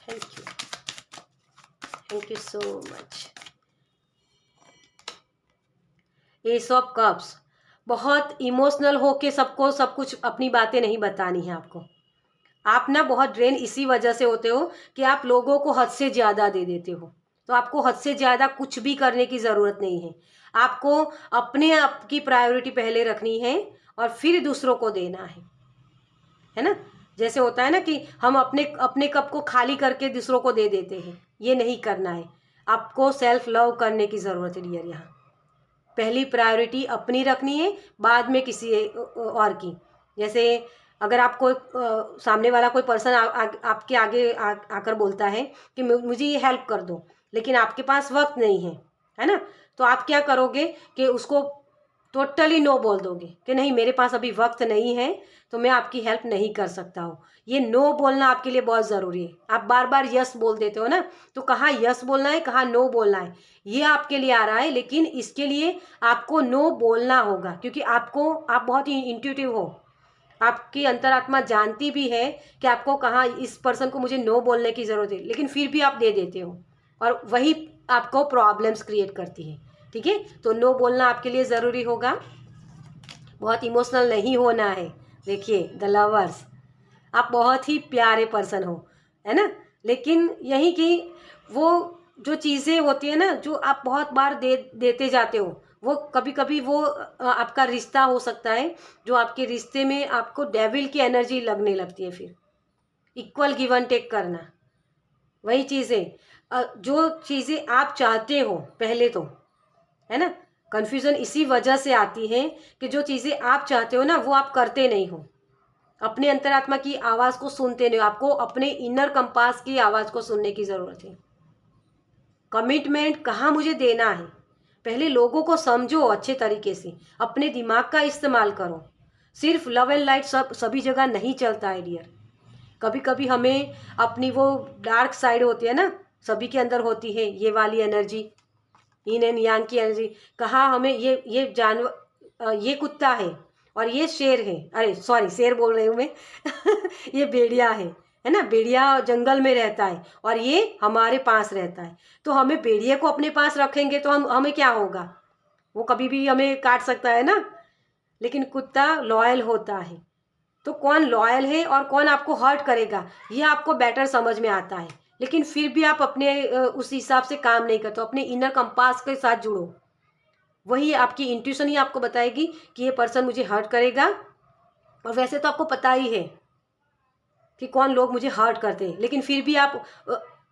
thank you, thank you so much. S of cups, बहुत इमोशनल हो के सबको सब कुछ अपनी बातें नहीं बतानी है आपको। आप ना बहुत ड्रेन इसी वजह से होते हो कि आप लोगों को हद से ज़्यादा दे देते हो। तो आपको हद से ज़्यादा कुछ भी करने की ज़रूरत नहीं है। आपको अपने आप की प्रायोरिटी पहले रखनी है और फिर दूसरों को देना है ना। जैसे होता है ना कि हम अपने अपने कप को खाली करके दूसरों को दे देते हैं, ये नहीं करना है। आपको सेल्फ लव करने की ज़रूरत है डियर। यहाँ पहली प्रायोरिटी अपनी रखनी है, बाद में किसी और की। जैसे अगर आपको सामने वाला कोई पर्सन आपके आगे आकर बोलता है कि मुझे ये हेल्प कर दो, लेकिन आपके पास वक्त नहीं है ना, तो आप क्या करोगे कि उसको टोटली नो बोल दोगे कि नहीं, मेरे पास अभी वक्त नहीं है, तो मैं आपकी हेल्प नहीं कर सकता हूँ। ये नो बोलना आपके लिए बहुत ज़रूरी है। आप बार बार यस बोल देते हो ना, तो कहाँ यस बोलना है, कहाँ नो बोलना है, ये आपके लिए आ रहा है। लेकिन इसके लिए आपको नो बोलना होगा, क्योंकि आप बहुत ही इंट्यूटिव हो। आपकी अंतरात्मा जानती भी है कि आपको कहाँ इस पर्सन को मुझे नो बोलने की ज़रूरत है, लेकिन फिर भी आप दे देते हो, और वही आपको प्रॉब्लम्स क्रिएट करती है। ठीक है, तो नो बोलना आपके लिए ज़रूरी होगा। बहुत इमोशनल नहीं होना है। देखिए द लवर्स, आप बहुत ही प्यारे पर्सन हो, है ना। लेकिन यही कि वो जो चीज़ें होती है ना, जो आप बहुत बार देते जाते हो, वो कभी कभी वो आपका रिश्ता हो सकता है, जो आपके रिश्ते में आपको डेविल की एनर्जी लगने लगती है। फिर इक्वल गिव एंड टेक करना, वही चीज़ें जो चीज़ें आप चाहते हो पहले, तो है ना। कन्फ्यूज़न इसी वजह से आती है कि जो चीज़ें आप चाहते हो ना, वो आप करते नहीं हो। अपने अंतरात्मा की आवाज़ को सुनते नहीं। आपको अपने इनर कंपास की आवाज़ को सुनने की ज़रूरत है। कमिटमेंट कहाँ मुझे देना है, पहले लोगों को समझो अच्छे तरीके से, अपने दिमाग का इस्तेमाल करो। सिर्फ लव एंड लाइट सभी जगह नहीं चलता है डियर। कभी कभी हमें अपनी वो डार्क साइड होती है ना, सभी के अंदर होती है, ये वाली एनर्जी, yin एंड यांग की एनर्जी। कहाँ हमें ये जानवर, ये कुत्ता है और ये शेर है, अरे सॉरी शेर बोल रही हूँ मैं ये भेड़िया है ना। भेड़िया जंगल में रहता है और ये हमारे पास रहता है। तो हमें भेड़िए को अपने पास रखेंगे तो हमें क्या होगा, वो कभी भी हमें काट सकता है ना। लेकिन कुत्ता लॉयल होता है। तो कौन लॉयल है और कौन आपको हर्ट करेगा, ये आपको बेटर समझ में आता है। लेकिन फिर भी आप अपने उस हिसाब से काम नहीं करते, अपने इनर कंपास के साथ जुड़ो। वही आपकी इंट्यूशन ही आपको बताएगी कि ये पर्सन मुझे हर्ट करेगा। और वैसे तो आपको पता ही है कि कौन लोग मुझे हर्ट करते हैं, लेकिन फिर भी आप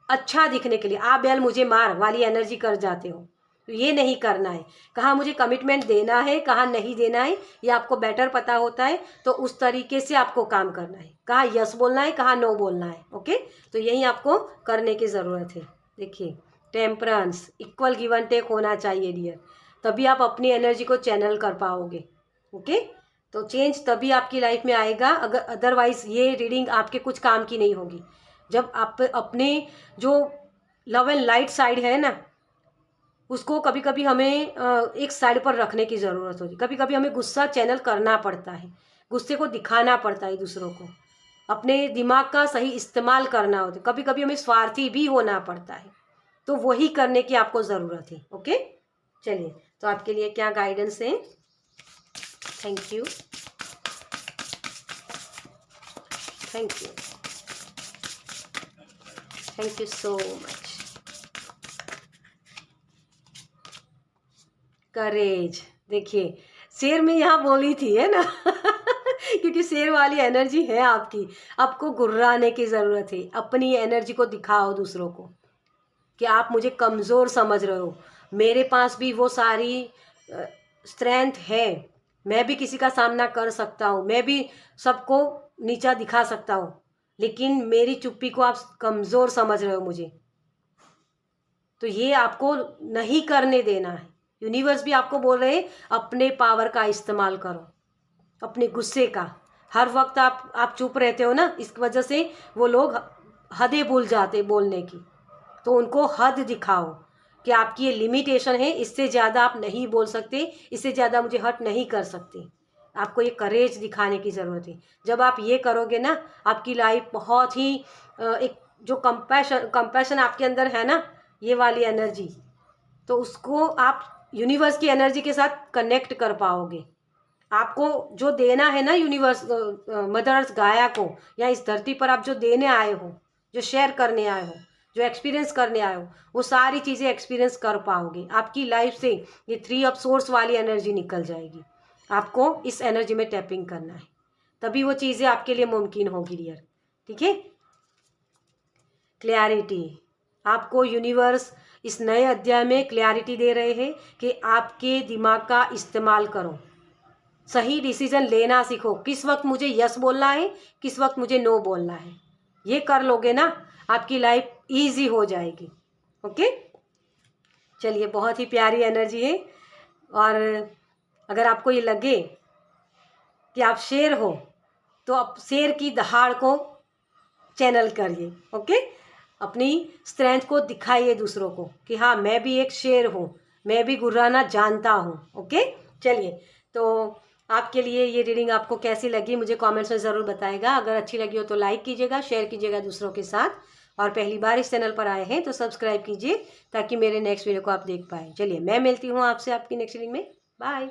अच्छा दिखने के लिए आ बैल मुझे मार वाली एनर्जी कर जाते हो। ये नहीं करना है, कहाँ मुझे कमिटमेंट देना है, कहाँ नहीं देना है, ये आपको बेटर पता होता है। तो उस तरीके से आपको काम करना है, कहाँ यस बोलना है, कहाँ नो बोलना है। ओके, तो यही आपको करने की ज़रूरत है। देखिए, temperance, equal give and take होना चाहिए डियर, तभी आप अपनी एनर्जी को चैनल कर पाओगे। ओके, तो चेंज तभी आपकी लाइफ में आएगा, अगर अदरवाइज ये रीडिंग आपके कुछ काम की नहीं होगी। जब आप अपने जो लव एंड लाइट साइड है ना, उसको कभी कभी हमें एक साइड पर रखने की ज़रूरत होती है। कभी कभी हमें गुस्सा चैनल करना पड़ता है, गुस्से को दिखाना पड़ता है दूसरों को, अपने दिमाग का सही इस्तेमाल करना होता है। कभी कभी हमें स्वार्थी भी होना पड़ता है, तो वही करने की आपको ज़रूरत है। ओके, चलिए, तो आपके लिए क्या गाइडेंस है। Thank you, thank you, thank you so much. Courage, देखिए शेर में यहाँ बोली थी, है ना क्योंकि शेर वाली एनर्जी है आपकी। आपको गुर्राने की ज़रूरत है, अपनी एनर्जी को दिखाओ दूसरों को कि आप मुझे कमज़ोर समझ रहे हो, मेरे पास भी वो सारी स्ट्रेंथ है, मैं भी किसी का सामना कर सकता हूँ, मैं भी सबको नीचा दिखा सकता हूँ, लेकिन मेरी चुप्पी को आप कमज़ोर समझ रहे हो मुझे, तो ये आपको नहीं करने देना है। यूनिवर्स भी आपको बोल रहे हैं अपने पावर का इस्तेमाल करो, अपने गुस्से का। हर वक्त आप चुप रहते हो ना, इस वजह से वो लोग हदें भूल जाते बोलने की, तो उनको हद दिखाओ कि आपकी ये लिमिटेशन है, इससे ज़्यादा आप नहीं बोल सकते, इससे ज़्यादा मुझे हर्ट नहीं कर सकते। आपको ये करेज दिखाने की ज़रूरत है। जब आप ये करोगे ना, आपकी लाइफ बहुत ही एक जो कंपैशन आपके अंदर है ना, ये वाली एनर्जी, तो उसको आप यूनिवर्स की एनर्जी के साथ कनेक्ट कर पाओगे। आपको जो देना है ना यूनिवर्स, मदर अर्थ गाया को, या इस धरती पर आप जो देने आए हो, जो शेयर करने आए हो, जो एक्सपीरियंस करने आए हो, वो सारी चीज़ें एक्सपीरियंस कर पाओगे। आपकी लाइफ से ये 3 ऑफ सोर्स वाली एनर्जी निकल जाएगी। आपको इस एनर्जी में टैपिंग करना है, तभी वो चीज़ें आपके लिए मुमकिन होगी डियर। ठीक है, क्लैरिटी, आपको यूनिवर्स इस नए अध्याय में क्लैरिटी दे रहे हैं कि आपके दिमाग का इस्तेमाल करो, सही डिसीजन लेना सीखो, किस वक्त मुझे यस बोलना है, किस वक्त मुझे नो बोलना है। ये कर लोगे ना, आपकी लाइफ इजी हो जाएगी। ओके, चलिए, बहुत ही प्यारी एनर्जी है। और अगर आपको ये लगे कि आप शेर हो, तो आप शेर की दहाड़ को चैनल करिए। ओके, अपनी स्ट्रेंथ को दिखाइए दूसरों को कि हाँ, मैं भी एक शेर हूँ, मैं भी गुर्राना जानता हूँ। ओके, चलिए, तो आपके लिए ये रीडिंग आपको कैसी लगी मुझे कमेंट्स में ज़रूर बताएगा। अगर अच्छी लगी हो तो लाइक कीजिएगा, शेयर कीजिएगा दूसरों के साथ, और पहली बार इस चैनल पर आए हैं तो सब्सक्राइब कीजिए ताकि मेरे नेक्स्ट वीडियो को आप देख पाएँ। चलिए, मैं मिलती हूँ आपसे आपकी नेक्स्ट रीडिंग में। बाय।